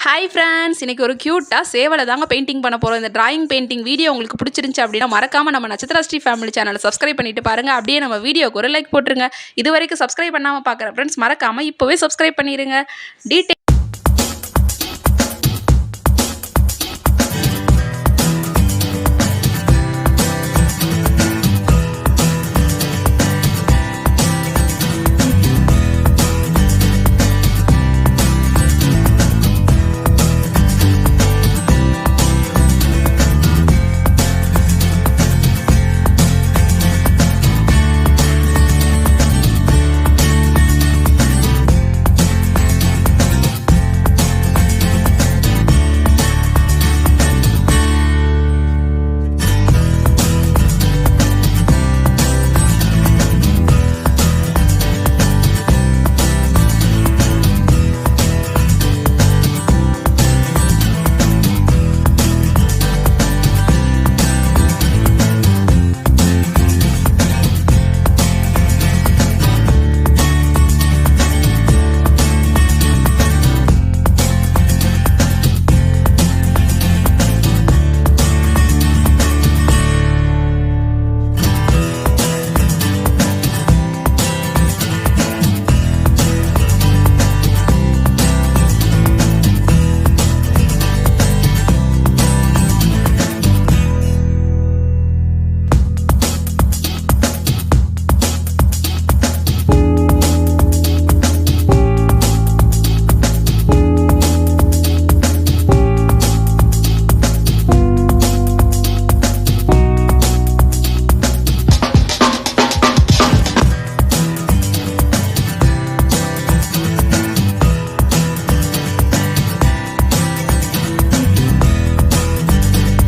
Hi friends, இன்றைக்கி ஒரு க்யூட்டாக சேவலை தாங்க பெயிண்டிங் பண்ண போகிறோம். இந்த டிராயிங் பெயிண்டிங் வீடியோ உங்களுக்கு பிடிச்சிருந்துச்சி அப்படின்னா மறக்காமல் நம்ம நட்சத்திர ஸ்ரீ ஃபேமிலி சேனலை சப்ஸ்கிரைப் பண்ணிட்டு பாருங்கள். அப்படியே நம்ம வீடியோக்கு ஒரு லைக் போட்டுருங்க. இது வரைக்கும் சப்ஸ்கிரைப் பண்ணாமல் பார்க்குற ஃப்ரெண்ட்ஸ் மறக்காமல் இப்போவே சப்ஸ்கிரைப் பண்ணிடுங்க. டீட்டெயில்